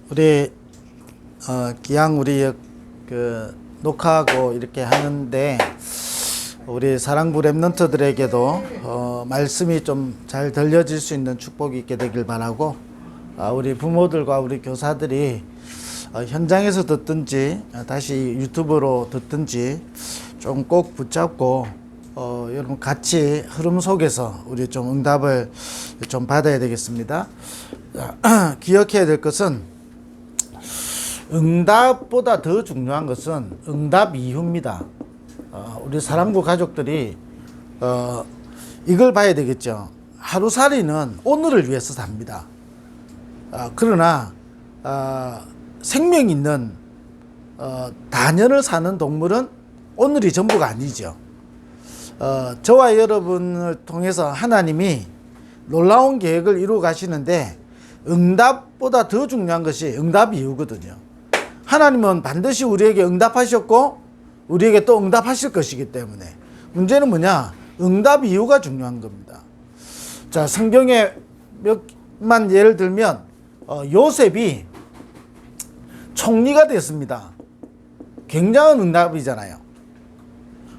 우리 기왕 우리 그 녹화하고 이렇게 하는데 우리 사랑부 랩런트들에게도 말씀이 좀 잘 들려질 수 있는 축복이 있게 되길 바라고, 우리 부모들과 우리 교사들이 현장에서 듣든지 다시 유튜브로 듣든지 좀 꼭 붙잡고 여러분 같이 흐름 속에서 우리 좀 응답을 좀 받아야 되겠습니다. 기억해야 될 것은, 응답보다 더 중요한 것은 응답 이후입니다. 우리 사랑부 가족들이 이걸 봐야 되겠죠. 하루살이는 오늘을 위해서 삽니다. 그러나 생명 있는 다년을 사는 동물은 오늘이 전부가 아니죠. 저와 여러분을 통해서 하나님이 놀라운 계획을 이루어 가시는데, 응답보다 더 중요한 것이 응답 이후거든요. 하나님은 반드시 우리에게 응답하셨고 우리에게 또 응답하실 것이기 때문에, 문제는 뭐냐? 응답 이후가 중요한 겁니다. 자, 성경에 몇만 예를 들면 요셉이 총리가 됐습니다. 굉장한 응답이잖아요.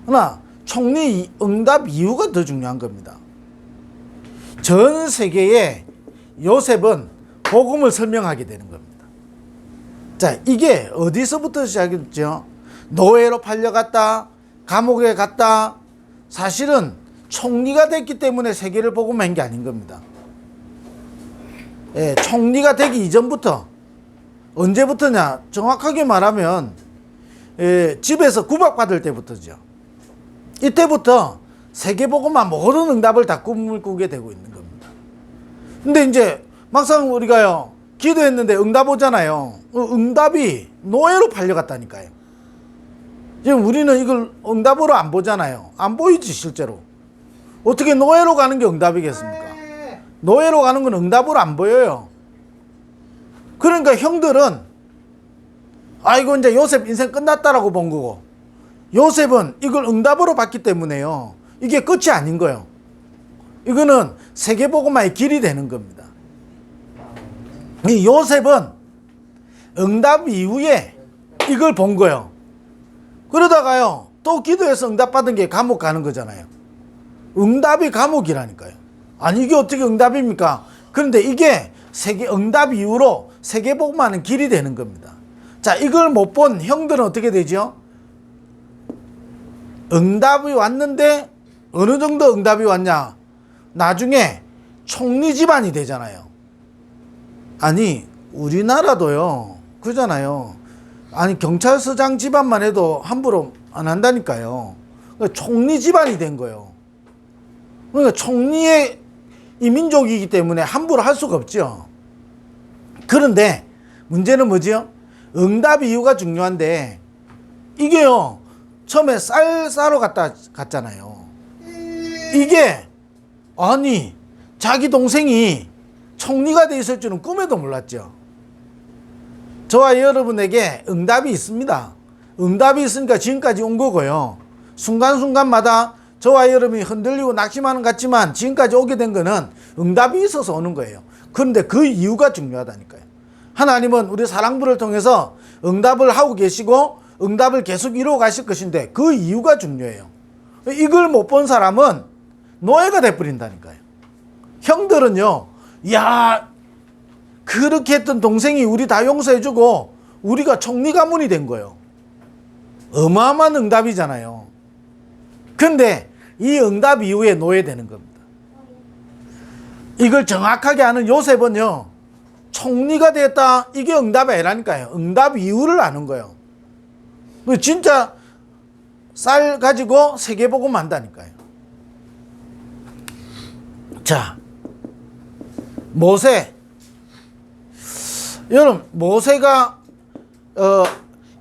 그러나 총리 응답 이후가 더 중요한 겁니다. 전 세계에 요셉은 복음을 설명하게 되는 겁니다. 자, 이게 어디서부터 시작했죠? 노예로 팔려갔다, 감옥에 갔다. 사실은 총리가 됐기 때문에 세계를 복음한 게 아닌 겁니다. 총리가 되기 이전부터, 언제부터냐? 정확하게 말하면 집에서 구박받을 때부터죠. 이때부터 세계복음화 모든 응답을 다 꿈을 꾸게 되고 있는 겁니다. 근데 이제 막상 우리가요, 기도했는데 응답 오잖아요. 응답이 노예로 팔려갔다니까요. 지금 우리는 이걸 응답으로 안 보잖아요. 안 보이지 실제로. 어떻게 노예로 가는 게 응답이겠습니까? 노예로 가는 건 응답으로 안 보여요. 그러니까 형들은 이거 이제 요셉 인생 끝났다라고 본 거고, 요셉은 이걸 응답으로 봤기 때문에요, 이게 끝이 아닌 거예요. 이거는 세계복음화의 길이 되는 겁니다. 이 요셉은 응답 이후에 이걸 본 거예요. 그러다가요, 또 기도해서 응답받은 게 감옥 가는 거잖아요. 응답이 감옥이라니까요. 아니, 이게 어떻게 응답입니까? 그런데 이게 응답 이후로 세계복음화는 길이 되는 겁니다. 자, 이걸 못 본 형들은 어떻게 되죠? 응답이 왔는데 어느 정도 응답이 왔냐? 나중에 총리 집안이 되잖아요. 아니, 우리나라도요, 그러잖아요. 아니, 경찰서장 집안만 해도 함부로 안 한다니까요. 그러니까 총리 집안이 된 거예요. 그러니까 총리의 이민족이기 때문에 함부로 할 수가 없죠. 그런데 문제는 뭐죠? 응답 이유가 중요한데, 이게요, 처음에 쌀 싸러 갔잖아요. 이게, 아니, 자기 동생이 총리가 돼 있을 줄은 꿈에도 몰랐죠. 저와 여러분에게 응답이 있습니다. 응답이 있으니까 지금까지 온 거고요. 순간순간마다 저와 여러분이 흔들리고 낙심하는 것 같지만 지금까지 오게 된 거는 응답이 있어서 오는 거예요. 그런데 그 이유가 중요하다니까요. 하나님은 우리 사랑부를 통해서 응답을 하고 계시고 응답을 계속 이루어 가실 것인데, 그 이유가 중요해요. 이걸 못 본 사람은 노예가 돼버린다니까요. 형들은요, 야, 그렇게 했던 동생이 우리 다 용서해주고 우리가 총리 가문이 된 거예요. 어마어마한 응답이잖아요. 근데 이 응답 이후에 노예되는 겁니다. 이걸 정확하게 아는 요셉은요, 총리가 됐다, 이게 응답이 아니라니까요. 응답 이유를 아는 거예요. 진짜 쌀 가지고 세계복음 한다니까요. 자, 모세. 여러분, 모세가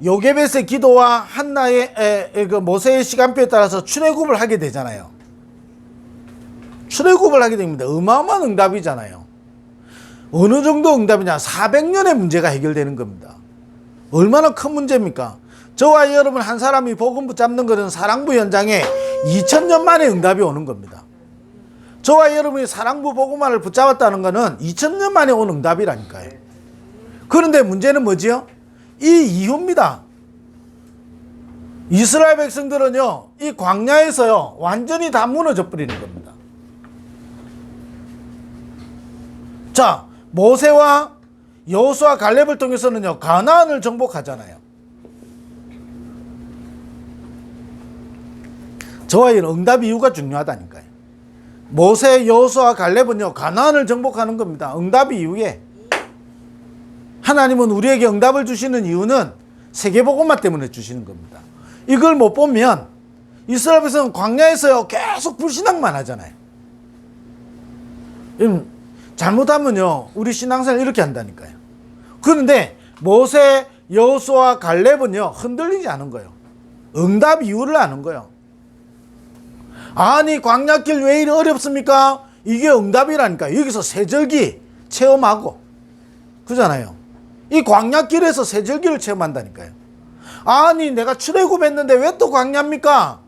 요게벳의 기도와 한나의 그 모세의 시간표에 따라서 출애굽을 하게 되잖아요. 출애굽을 하게 됩니다. 어마어마한 응답이잖아요. 어느 정도 응답이냐? 400년의 문제가 해결되는 겁니다. 얼마나 큰 문제입니까? 저와 여러분 한 사람이 복음 붙잡는 것은 사랑부 현장에 2000년 만에 응답이 오는 겁니다. 저와 여러분이 사랑부 복음화를 붙잡았다는 것은 2000년 만에 온 응답이라니까요. 그런데 문제는 뭐지요? 이 이유입니다. 이스라엘 백성들은요, 이 광야에서요, 완전히 다 무너져 버리는 겁니다. 자, 모세와 여호수아 갈렙을 통해서는요, 가나안을 정복하잖아요. 저와 이 응답 이유가 중요하다니까요. 모세, 여호수아 갈렙은요, 가나안을 정복하는 겁니다. 응답 이후에. 하나님은 우리에게 응답을 주시는 이유는 세계복음화 때문에 주시는 겁니다. 이걸 못 보면 이스라엘 백성은 광야에서요, 계속 불신앙만 하잖아요. 잘못하면요, 우리 신앙생활 이렇게 한다니까요. 그런데 모세, 여호수아 갈렙은요, 흔들리지 않은 거예요. 응답 이유를 아는 거예요. 아니, 광야길 왜 이리 어렵습니까? 이게 응답이라니까. 여기서 세절기 체험하고, 그잖아요. 이 광야길에서 세절기를 체험한다니까요. 아니, 내가 출애굽했는데 왜 또 광야입니까?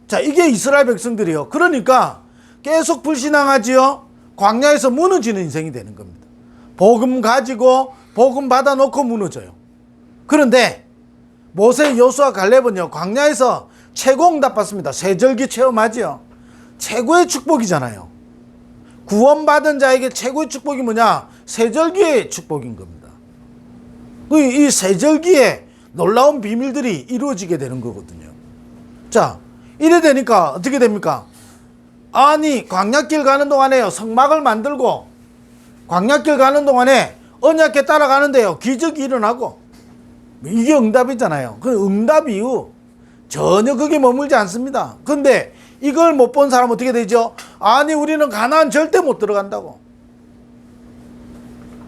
자, 이게 이스라엘 백성들이요. 그러니까 계속 불신앙하지요. 광야에서 무너지는 인생이 되는 겁니다. 복음 가지고 복음 받아놓고 무너져요. 그런데 모세, 여호수아, 갈렙은요, 광야에서 최고 응답 받습니다. 세절기 체험하지요. 최고의 축복이잖아요. 구원받은 자에게 최고의 축복이 뭐냐? 세절기의 축복인 겁니다. 이 세절기에 놀라운 비밀들이 이루어지게 되는 거거든요. 자, 이래 되니까 어떻게 됩니까? 아니, 광야길 가는 동안에요, 성막을 만들고, 광야길 가는 동안에 언약궤 따라가는데요, 기적이 일어나고, 이게 응답이잖아요. 그 응답 이후 전혀 그게 머물지 않습니다. 근데 이걸 못 본 사람은 어떻게 되죠? 아니, 우리는 가나안 절대 못 들어간다고.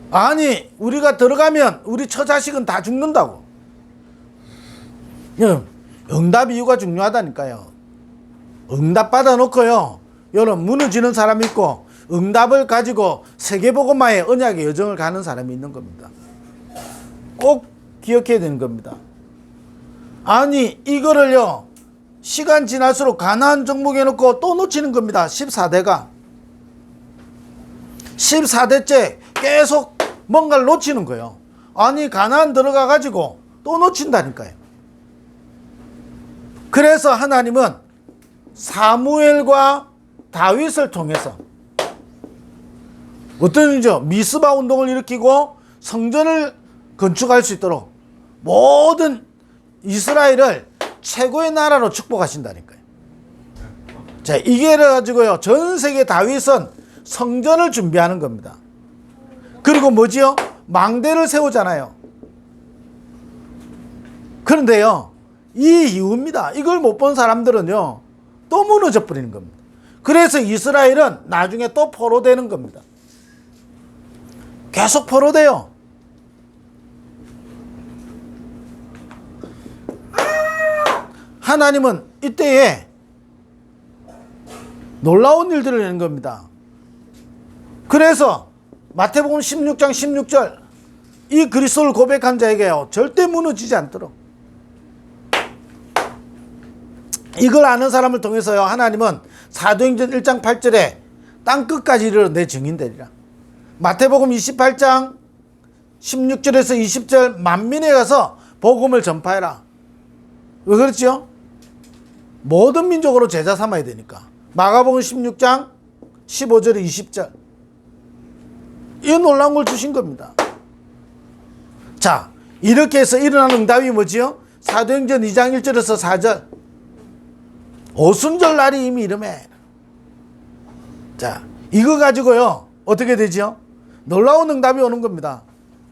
아니, 우리가 들어가면 우리 처자식은 다 죽는다고. 응답 이유가 중요하다니까요. 응답 받아놓고요, 여러분, 무너지는 사람이 있고, 응답을 가지고 세계복음화의 언약의 여정을 가는 사람이 있는 겁니다. 꼭 기억해야 되는 겁니다. 아니, 이거를요, 시간 지날수록 가나안 정복해놓고 또 놓치는 겁니다. 14대가 14대째 계속 뭔가를 놓치는 거예요. 아니, 가나안 들어가 가지고 또 놓친다니까요. 그래서 하나님은 사무엘과 다윗을 통해서 어떤 일이죠? 미스바 운동을 일으키고 성전을 건축할 수 있도록 모든 이스라엘을 최고의 나라로 축복하신다니까요. 자, 이게 가지고요, 전 세계 다윗은 성전을 준비하는 겁니다. 그리고 뭐지요? 망대를 세우잖아요. 그런데요, 이 이유입니다. 이걸 못 본 사람들은요, 또 무너져 버리는 겁니다. 그래서 이스라엘은 나중에 또 포로되는 겁니다. 계속 포로돼요. 하나님은 이때에 놀라운 일들을 내는 겁니다. 그래서 마태복음 16장 16절, 이 그리스도를 고백한 자에게요, 절대 무너지지 않도록, 이걸 아는 사람을 통해서요, 하나님은 사도행전 1장 8절에 땅끝까지 이르러 내 증인되리라. 마태복음 28장 16절에서 20절, 만민에 가서 복음을 전파해라. 왜 그렇죠? 모든 민족으로 제자 삼아야 되니까. 마가복음 16장 15절에 20절, 이 놀라운 걸 주신 겁니다. 자, 이렇게 해서 일어나는 응답이 뭐지요? 사도행전 2장 1절에서 4절, 오순절 날이 이미 이름에. 자, 이거 가지고요, 어떻게 되죠? 놀라운 응답이 오는 겁니다.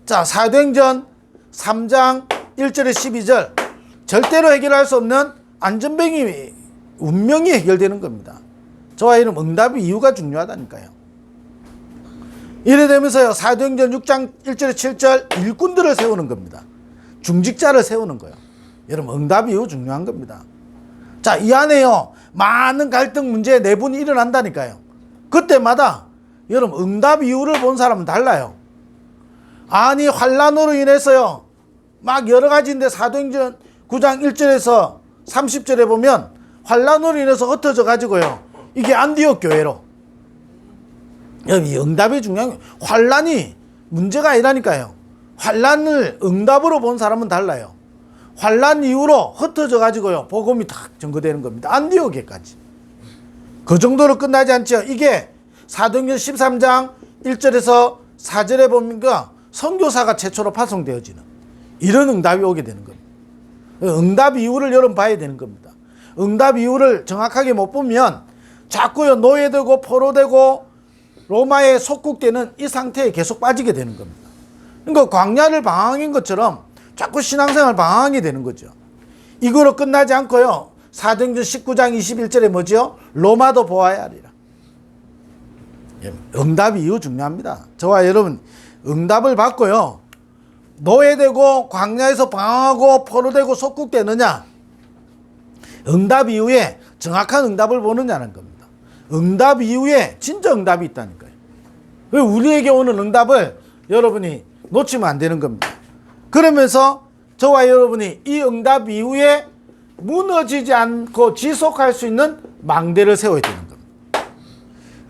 자, 사도행전 3장 1절에 12절, 절대로 해결할 수 없는 안전병이 운명이 해결되는 겁니다. 저와 이런 응답의 이유가 중요하다니까요. 이래 되면서요, 사도행전 6장 1절에 7절, 일꾼들을 세우는 겁니다. 중직자를 세우는 거예요. 여러분, 응답 이유 중요한 겁니다. 자, 이 안에요, 많은 갈등 문제, 내분이 일어난다니까요. 그때마다 여러분, 응답 이유를 본 사람은 달라요. 아니, 환난으로 인해서요, 막 여러 가지인데, 사도행전 9장 1절에서 30절에 보면 환난으로 인해서 흩어져 가지고요, 이게 안디옥 교회로 이 응답이 중요한 거예요. 환란이 문제가 아니라니까요. 환란을 응답으로 본 사람은 달라요. 환란 이후로 흩어져 가지고요, 복음이 탁 전거되는 겁니다. 안디옥에까지. 그 정도로 끝나지 않죠. 이게 사도행전 13장 1절에서 4절에 보니까 선교사가 최초로 파송되어지는 이런 응답이 오게 되는 겁니다. 응답 이유를 여러분 봐야 되는 겁니다. 응답 이유를 정확하게 못 보면 자꾸요, 노예되고 포로되고 로마에 속국되는 이 상태에 계속 빠지게 되는 겁니다. 그러니까 광야를 방황인 것처럼 자꾸 신앙생활 방황이 되는 거죠. 이거로 끝나지 않고요, 사도행전 19장 21절에 뭐죠? 로마도 보아야 하리라. 응답 이유 중요합니다. 저와 여러분 응답을 받고요, 노예되고 광야에서 방황하고 포로되고 속국되느냐, 응답 이후에 정확한 응답을 보느냐는 겁니다. 응답 이후에 진짜 응답이 있다니까요. 우리에게 오는 응답을 여러분이 놓치면 안 되는 겁니다. 그러면서 저와 여러분이 이 응답 이후에 무너지지 않고 지속할 수 있는 망대를 세워야 되는 겁니다.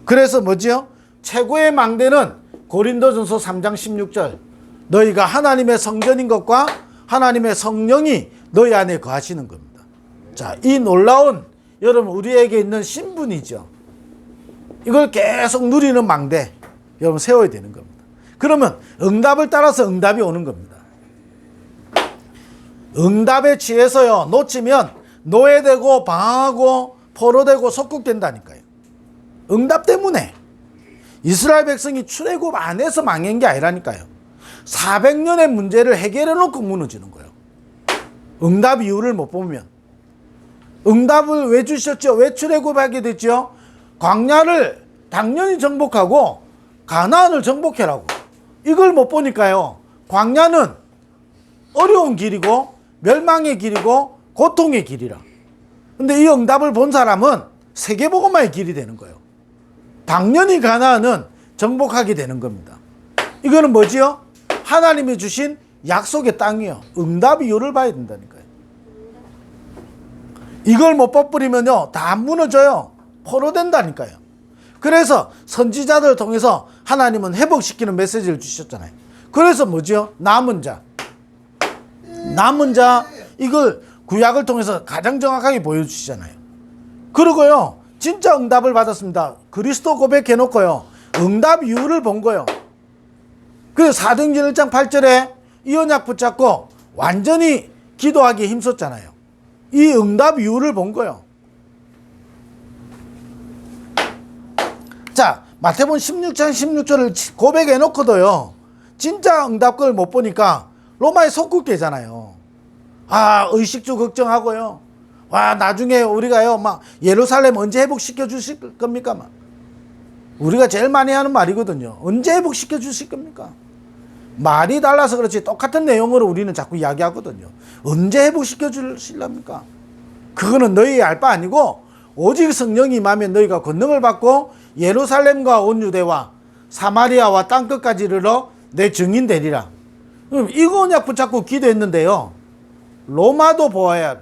그래서 뭐지요? 최고의 망대는 고린도전서 3장 16절, 너희가 하나님의 성전인 것과 하나님의 성령이 너희 안에 거하시는 겁니다. 자, 이 놀라운 여러분 우리에게 있는 신분이죠. 이걸 계속 누리는 망대 여러분 세워야 되는 겁니다. 그러면 응답을 따라서 응답이 오는 겁니다. 응답에 취해서요, 놓치면 노예되고 방황하고 포로되고 속국된다니까요. 응답 때문에. 이스라엘 백성이 출애굽 안에서 망한 게 아니라니까요. 400년의 문제를 해결해 놓고 무너지는 거예요. 응답 이유를 못 보면. 응답을 왜 주셨죠? 왜 출애굽하게 됐죠? 광야를 당연히 정복하고 가나안을 정복해라고. 이걸 못 보니까요, 광야는 어려운 길이고 멸망의 길이고 고통의 길이라. 근데 이 응답을 본 사람은 세계복음화의 길이 되는 거예요. 당연히 가나안은 정복하게 되는 겁니다. 이거는 뭐지요? 하나님이 주신 약속의 땅이요. 응답 이유를 봐야 된다니까요. 이걸 못 버리면요, 다 무너져요. 포로된다니까요. 그래서 선지자들을 통해서 하나님은 회복시키는 메시지를 주셨잖아요. 그래서 뭐지요? 남은 자, 이걸 구약을 통해서 가장 정확하게 보여주시잖아요. 그리고요, 진짜 응답을 받았습니다. 그리스도 고백해놓고요, 응답 이유를 본 거예요. 그래서 사도행전 1장 8절에 이 언약 붙잡고 완전히 기도하기에 힘썼잖아요. 이 응답 이유를 본 거예요. 자, 마태복음 16장 16절을 고백해놓고도요, 진짜 응답을 못 보니까 로마에 속국되잖아요. 아, 의식주 걱정하고요. 와, 나중에 우리가요, 막 예루살렘 언제 회복시켜 주실 겁니까? 막. 우리가 제일 많이 하는 말이거든요. 언제 회복시켜 주실 겁니까? 말이 달라서 그렇지 똑같은 내용으로 우리는 자꾸 이야기하거든요. 언제 회복시켜 주실랍니까? 그거는 너희의 알 바 아니고 오직 성령이 임하면 너희가 권능을 받고 예루살렘과 온 유대와 사마리아와 땅끝까지 이르러 내 증인 되리라. 그럼 이거 언약 붙잡고 기도했는데요, 로마도 보아야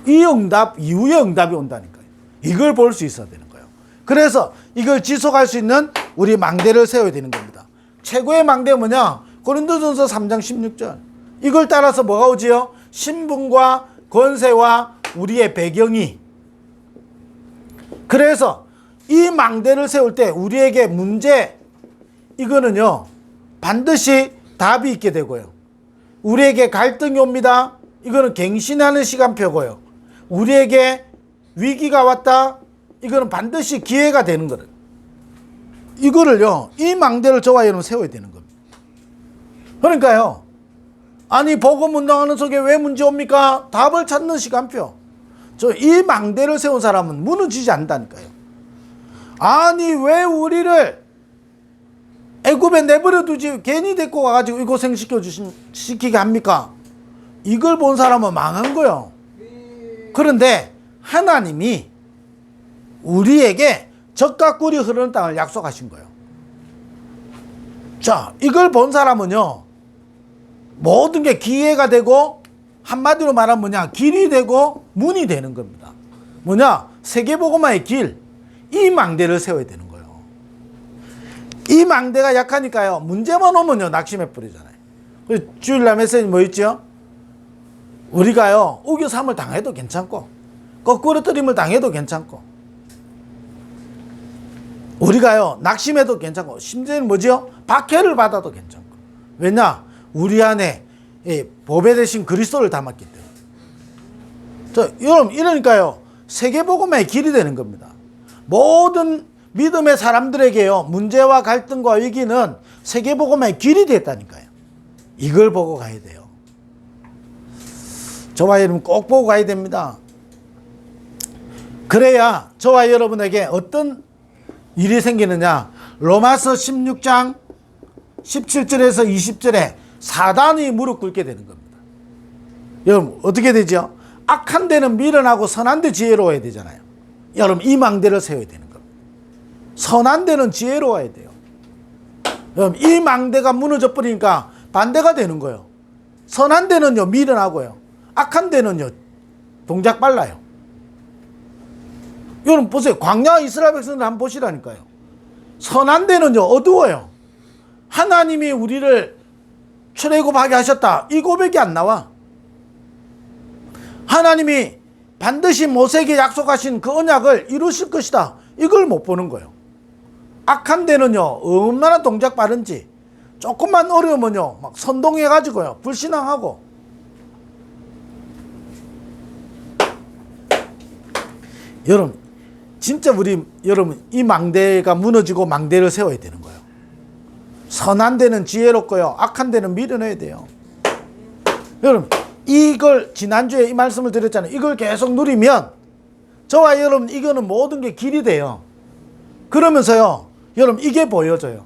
이 응답 이후에 응답이 온다니까요. 이걸 볼 수 있어야 되는 거예요. 그래서 이걸 지속할 수 있는 우리 망대를 세워야 되는 겁니다. 최고의 망대는 뭐냐? 고린도전서 3장 16절. 이걸 따라서 뭐가 오지요? 신분과 권세와 우리의 배경이. 그래서 이 망대를 세울 때 우리에게 문제, 이거는요, 반드시 답이 있게 되고요. 우리에게 갈등이 옵니다. 이거는 갱신하는 시간표고요. 우리에게 위기가 왔다. 이거는 반드시 기회가 되는 거예요. 이거를요, 이 망대를 저와 여러분 세워야 되는 겁니다. 그러니까요, 아니 복음 운동하는 속에 왜 문제 옵니까? 답을 찾는 시간표. 저 이 망대를 세운 사람은 무너지지 않는다니까요. 아니 왜 우리를 애굽에 내버려 두지 괜히 데리고 와가지고 이 고생시키게 합니까? 이걸 본 사람은 망한 거예요. 그런데 하나님이 우리에게 젖과 꿀이 흐르는 땅을 약속하신 거예요. 자, 이걸 본 사람은요, 모든 게 기회가 되고, 한마디로 말하면 뭐냐, 길이 되고 문이 되는 겁니다. 뭐냐, 세계복음화의 길, 이 망대를 세워야 되는 거예요. 이 망대가 약하니까요. 문제만 오면요. 낙심해 버리잖아요. 그래서 주일날 메시지 뭐 있죠? 우리가요. 우겨삼을 당해도 괜찮고 거꾸로 뜨림을 당해도 괜찮고 우리가요. 낙심해도 괜찮고 심지어는 뭐지요? 박해를 받아도 괜찮고. 왜냐? 우리 안에 보배 대신 그리스도를 담았기 때문에. 여러분 이러니까요. 세계복음의 길이 되는 겁니다. 모든 믿음의 사람들에게요. 문제와 갈등과 위기는 세계복음의 길이 됐다니까요. 이걸 보고 가야 돼요. 저와 여러분 꼭 보고 가야 됩니다. 그래야 저와 여러분에게 어떤 일이 생기느냐. 로마서 16장 17절에서 20절에 사단이 무릎 꿇게 되는 겁니다. 여러분 어떻게 되죠? 악한 데는 미련하고 선한 데 지혜로워야 되잖아요. 여러분 이 망대를 세워야 되는 겁니다. 선한 데는 지혜로워야 돼요. 여러분 이 망대가 무너져 버리니까 반대가 되는 거예요. 선한 데는요 미련하고요. 악한 데는요 동작 빨라요. 여러분 보세요. 광야 이스라엘 백성들 한번 보시라니까요. 선한 데는요 어두워요. 하나님이 우리를 출애굽하게 하셨다. 이 고백이 안 나와. 하나님이 반드시 모세에게 약속하신 그 언약을 이루실 것이다. 이걸 못 보는 거예요. 악한 데는요 얼마나 동작 빠른지 조금만 어려우면요 막 선동해가지고요 불신앙하고. 여러분 진짜 여러분 이 망대가 무너지고 망대를 세워야 되는 거예요. 선한 데는 지혜롭고요 악한 데는 미련해야 돼요. 여러분 이걸 지난주에 이 말씀을 드렸잖아요. 이걸 계속 누리면 저와 여러분 이거는 모든 게 길이 돼요. 그러면서요 여러분 이게 보여져요.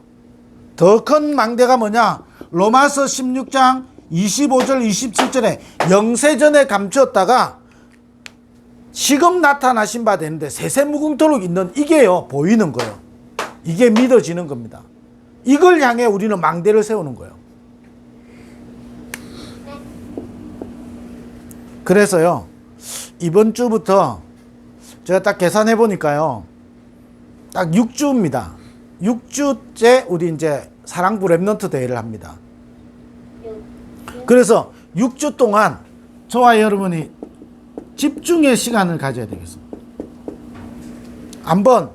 더 큰 망대가 뭐냐? 로마서 16장 25절 27절에 영세전에 감추었다가 지금 나타나신 바 되는데 세세무궁토록 있는 이게요 보이는 거예요. 이게 믿어지는 겁니다. 이걸 향해 우리는 망대를 세우는 거예요. 그래서요 이번 주부터 제가 딱 계산해 보니까요 딱 6주입니다. 6주째 우리 이제 사랑부 랩넌트 대회를 합니다. 그래서 6주 동안 저와 여러분이 집중의 시간을 가져야 되겠습니다. 한번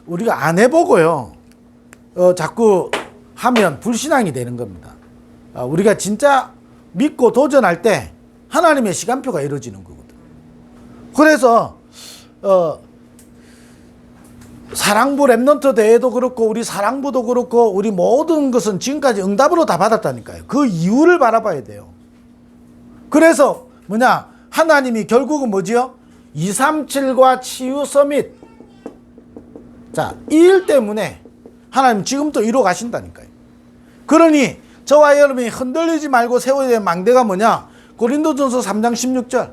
우리가 안 해보고요 자꾸 하면 불신앙이 되는 겁니다. 우리가 진짜 믿고 도전할 때 하나님의 시간표가 이루어지는 거거든. 그래서 사랑부 랩넌트 대회도 그렇고 우리 사랑부도 그렇고 우리 모든 것은 지금까지 응답으로 다 받았다니까요. 그 이유를 바라봐야 돼요. 그래서 뭐냐 하나님이 결국은 뭐지요? 237과 치유 서밋. 자, 이 일 때문에 하나님 지금도 이루어 가신다니까요. 그러니 저와 여러분이 흔들리지 말고 세워야 될 망대가 뭐냐? 고린도전서 3장 16절.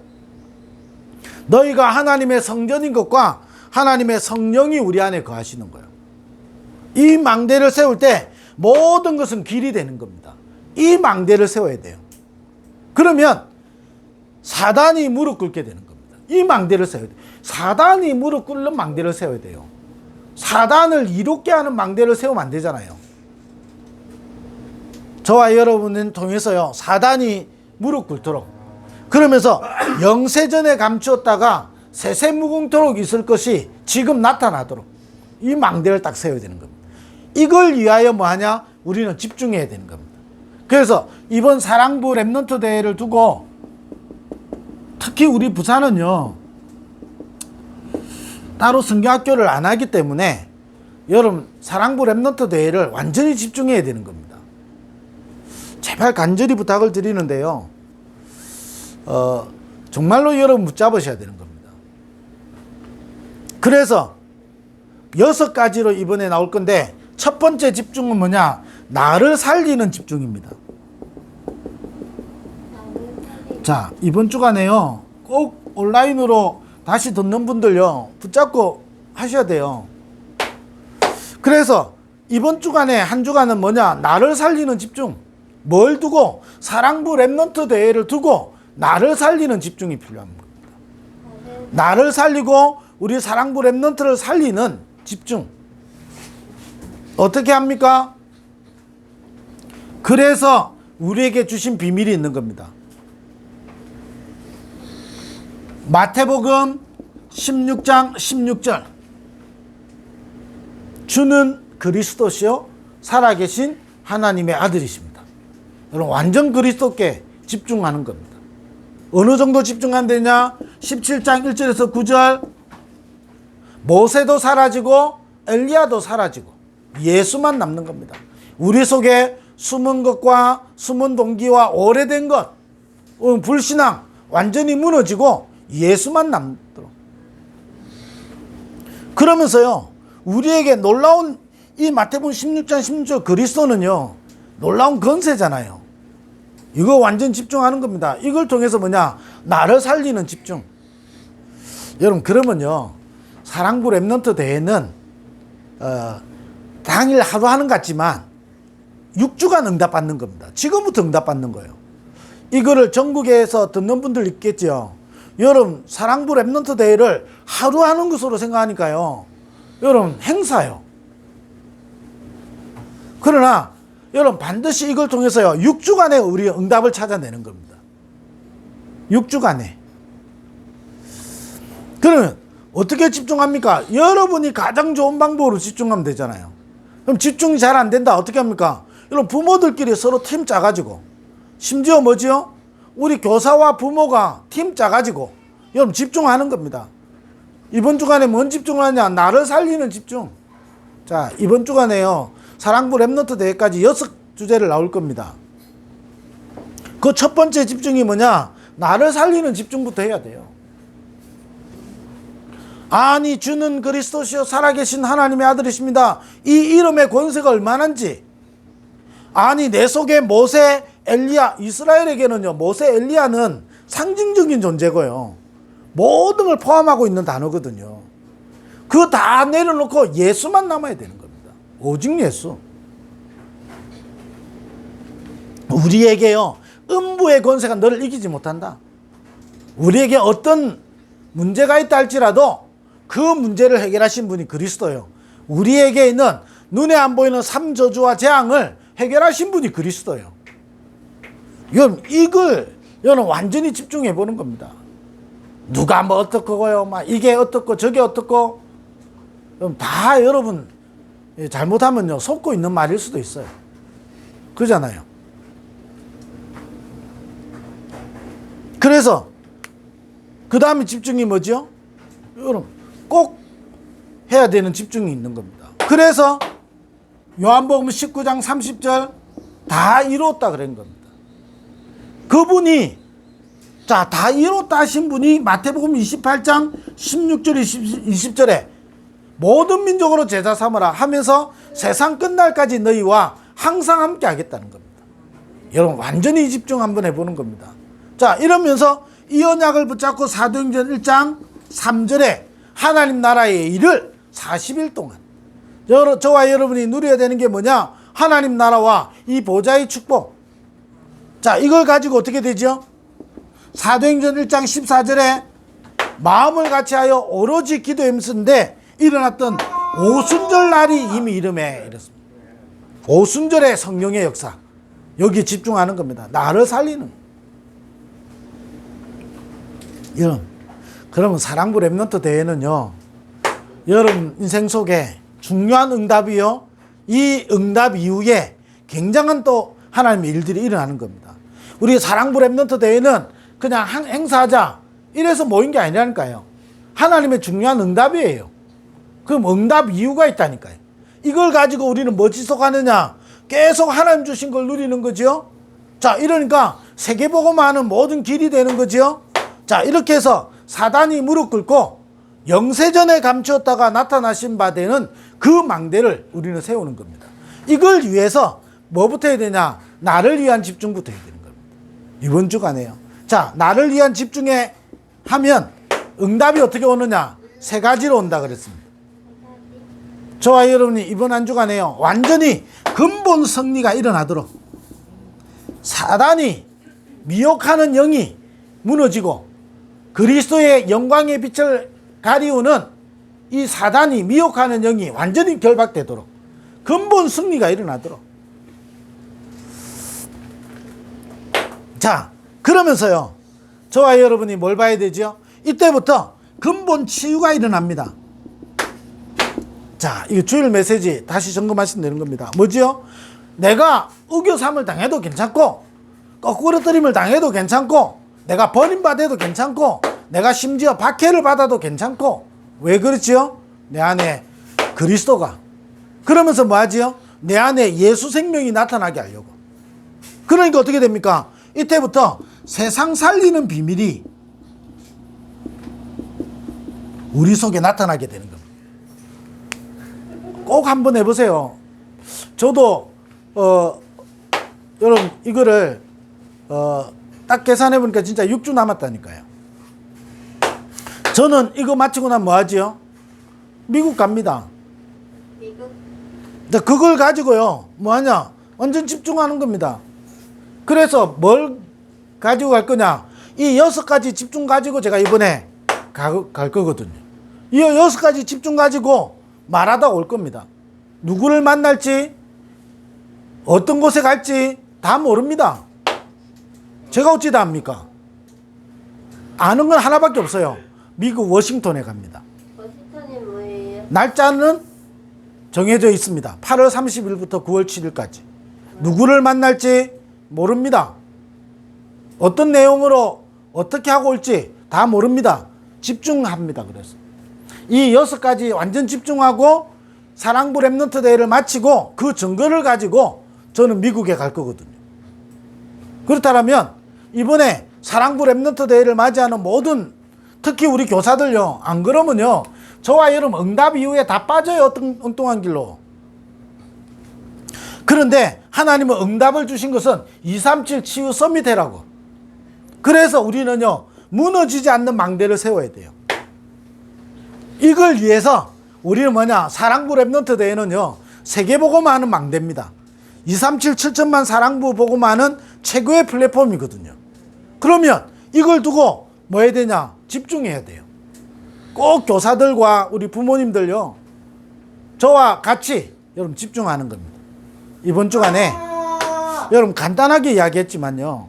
너희가 하나님의 성전인 것과 하나님의 성령이 우리 안에 거하시는 거예요. 이 망대를 세울 때 모든 것은 길이 되는 겁니다. 이 망대를 세워야 돼요. 그러면 사단이 무릎 꿇게 되는 겁니다. 이 망대를 세워야 돼요. 사단이 무릎 꿇는 망대를 세워야 돼요. 사단을 이롭게 하는 망대를 세우면 안 되잖아요. 저와 여러분을 통해서요 사단이 무릎 꿇도록 그러면서 영세전에 감추었다가 세세무궁토록 있을 것이 지금 나타나도록 이 망대를 딱 세워야 되는 겁니다. 이걸 위하여 뭐하냐? 우리는 집중해야 되는 겁니다. 그래서 이번 사랑부 랩넌트 대회를 두고 특히 우리 부산은요 따로 성경학교를 안 하기 때문에 여러분 사랑부 랩넌트 대회를 완전히 집중해야 되는 겁니다. 제발 간절히 부탁을 드리는데요 정말로 여러분 붙잡으셔야 되는 겁니다. 그래서 6가지로 이번에 나올 건데 첫 번째 집중은 뭐냐? 나를 살리는 집중입니다. 자, 이번 주간에요 꼭 온라인으로 다시 듣는 분들요 붙잡고 하셔야 돼요. 그래서 이번 주간에 한 주간은 뭐냐? 나를 살리는 집중. 뭘 두고? 사랑부 랩넌트 대회를 두고 나를 살리는 집중이 필요한 겁니다. 나를 살리고 우리 사랑부 랩넌트를 살리는 집중. 어떻게 합니까? 그래서 우리에게 주신 비밀이 있는 겁니다. 마태복음 16장 16절. 주는 그리스도시요 살아계신 하나님의 아들이십니다. 여러분, 완전 그리스도께 집중하는 겁니다. 어느 정도 집중한다냐? 17장 1절에서 9절. 모세도 사라지고 엘리야도 사라지고 예수만 남는 겁니다. 우리 속에 숨은 것과 숨은 동기와 오래된 것, 불신앙 완전히 무너지고 예수만 남도록. 그러면서요, 우리에게 놀라운 이 마태복음 16장 16절 그리스도는요, 놀라운 권세잖아요. 이거 완전 집중하는 겁니다. 이걸 통해서 뭐냐? 나를 살리는 집중. 여러분, 그러면요, 사랑부 랩넌트 대회는 당일 하루 하는 것 같지만 6주간 응답받는 겁니다. 지금부터 응답받는 거예요. 이거를 전국에서 듣는 분들 있겠죠. 여러분, 사랑부 랩넌트 대회를 하루 하는 것으로 생각하니까요, 여러분, 행사요. 그러나 여러분, 반드시 이걸 통해서요 6주간에 우리 응답을 찾아내는 겁니다. 6주간에. 그러면 어떻게 집중합니까? 여러분이 가장 좋은 방법으로 집중하면 되잖아요. 그럼 집중이 잘 안 된다, 어떻게 합니까? 여러분, 부모들끼리 서로 팀 짜가지고, 심지어 뭐지요? 우리 교사와 부모가 팀 짜가지고 여러분 집중하는 겁니다. 이번 주간에 뭔 집중을 하냐? 나를 살리는 집중. 자, 이번 주간에요 사랑부 랩넌트 대회까지 6주제를 나올 겁니다. 그 첫 번째 집중이 뭐냐? 나를 살리는 집중부터 해야 돼요. 아니, 주는 그리스도시요 살아계신 하나님의 아들이십니다. 이 이름의 권세가 얼마나인지. 아니, 내 속에 모세, 엘리야, 이스라엘에게는요 모세, 엘리야는 상징적인 존재고요, 모든 걸 포함하고 있는 단어거든요. 그거 다 내려놓고 예수만 남아야 되는 겁니다. 오직 예수. 우리에게요 음부의 권세가 너를 이기지 못한다. 우리에게 어떤 문제가 있다 할지라도 그 문제를 해결하신 분이 그리스도예요. 우리에게 있는 눈에 안 보이는 삼저주와 재앙을 해결하신 분이 그리스도예요. 여러분, 이걸 여러분 완전히 집중해 보는 겁니다. 누가 뭐 어떻고요, 막 이게 어떻고 저게 어떻고, 다 여러분 잘못하면요 속고 있는 말일 수도 있어요. 그러잖아요. 그래서 그 다음에 집중이 뭐죠? 여러분, 꼭 해야 되는 집중이 있는 겁니다. 그래서 요한복음 19장 30절 다 이뤘다 그런 겁니다. 그분이, 자, 다 이뤘다 하신 분이 마태복음 28장 16절 20절에 모든 민족으로 제자 삼으라 하면서 세상 끝날까지 너희와 항상 함께 하겠다는 겁니다. 여러분, 완전히 집중 한번 해보는 겁니다. 자, 이러면서 이 언약을 붙잡고 사도행전 1장 3절에 하나님 나라의 일을 40일 동안 저와 여러분이 누려야 되는 게 뭐냐? 하나님 나라와 이 보좌의 축복. 자, 이걸 가지고 어떻게 되죠? 사도행전 1장 14절에 마음을 같이하여 오로지 기도했는데 일어났던 오순절 날이 이미 이름에 이렇습니다. 오순절의 성령의 역사, 여기 집중하는 겁니다. 나를 살리는. 여러분, 그러면 사랑부 랩넌트 대회는요 여러분 인생 속에 중요한 응답이요, 이 응답 이후에 굉장한 또 하나님의 일들이 일어나는 겁니다. 우리 사랑부 랩넌트 대회는 그냥 행사하자 이래서 모인 게 아니라니까요. 하나님의 중요한 응답이에요. 그럼 응답 이유가 있다니까요. 이걸 가지고 우리는 뭐 지속하느냐? 계속 하나님 주신 걸 누리는 거죠. 자, 이러니까 세계복음화하는 모든 길이 되는 거죠. 자, 이렇게 해서 사단이 무릎 꿇고 영세전에 감추었다가 나타나신 바 되는 그 망대를 우리는 세우는 겁니다. 이걸 위해서 뭐부터 해야 되냐? 나를 위한 집중부터 해야 되는 겁니다. 이번 주간에요. 자, 나를 위한 집중에 하면 응답이 어떻게 오느냐? 세 가지로 온다 그랬습니다. 저와 여러분이 이번 한 주간에요 완전히 근본 승리가 일어나도록 사단이 미혹하는 영이 무너지고 그리스도의 영광의 빛을 가리우는 이 사단이 미혹하는 영이 완전히 결박되도록, 근본 승리가 일어나도록. 자, 그러면서요, 저와 여러분이 뭘 봐야 되죠? 이때부터 근본 치유가 일어납니다. 자, 이거 주일 메시지 다시 점검하시면 되는 겁니다. 뭐지요? 내가 의교삼을 당해도 괜찮고, 거꾸로뜨림을 당해도 괜찮고, 내가 버림받아도 괜찮고, 내가 심지어 박해를 받아도 괜찮고. 왜 그렇지요? 내 안에 그리스도가. 그러면서 뭐 하지요? 내 안에 예수 생명이 나타나게 하려고. 그러니까 어떻게 됩니까? 이때부터 세상 살리는 비밀이 우리 속에 나타나게 되는 겁니다. 꼭 한번 해보세요. 저도 여러분 이거를 딱 계산해 보니까 진짜 6주 남았다니까요. 저는 이거 마치고 나면 뭐 하지요? 미국 갑니다. 미국? 그걸 가지고요, 뭐 하냐? 완전 집중하는 겁니다. 그래서 뭘 가지고 갈 거냐? 이 6가지 집중 가지고 제가 이번에 갈 거거든요. 이 6가지 집중 가지고 말하다 올 겁니다. 누구를 만날지, 어떤 곳에 갈지 다 모릅니다. 제가 어찌 다 압니까? 아는 건 하나밖에 없어요. 미국 워싱턴에 갑니다. 워싱턴이 뭐예요? 날짜는 정해져 있습니다. 8월 30일부터 9월 7일까지. 누구를 만날지 모릅니다. 어떤 내용으로 어떻게 하고 올지 다 모릅니다. 집중합니다. 그래서 이 6가지 완전 집중하고 사랑부 랩넌트 대회를 마치고 그 증거를 가지고 저는 미국에 갈 거거든요. 그렇다면 이번에 사랑부 랩넌트 대회를 맞이하는 모든, 특히 우리 교사들요, 안 그러면요 저와 여러분 응답 이후에 다 빠져요. 엉뚱한 길로. 그런데 하나님은 응답을 주신 것은 237 치유 서밋회라고. 그래서 우리는요 무너지지 않는 망대를 세워야 돼요. 이걸 위해서 우리는 뭐냐, 사랑부 랩넌트 대회는요 세계복음화하는 망대입니다. 237 7천만 사랑부 복음화하는 최고의 플랫폼이거든요. 그러면 이걸 두고 뭐 해야 되냐, 집중해야 돼요. 꼭 교사들과 우리 부모님들요, 저와 같이 여러분 집중하는 겁니다. 이번 주간에 여러분 간단하게 이야기했지만요,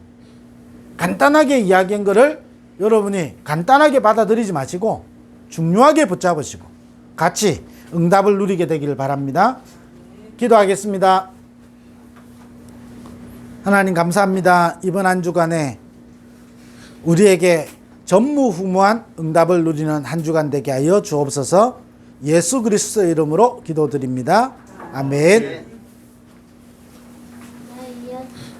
간단하게 이야기한 거를 여러분이 간단하게 받아들이지 마시고 중요하게 붙잡으시고 같이 응답을 누리게 되기를 바랍니다. 기도하겠습니다. 하나님 감사합니다. 이번 한 주간에 우리에게 전무후무한 응답을 누리는 한 주간 되게 하여 주옵소서. 예수 그리스도의 이름으로 기도드립니다. 아멘.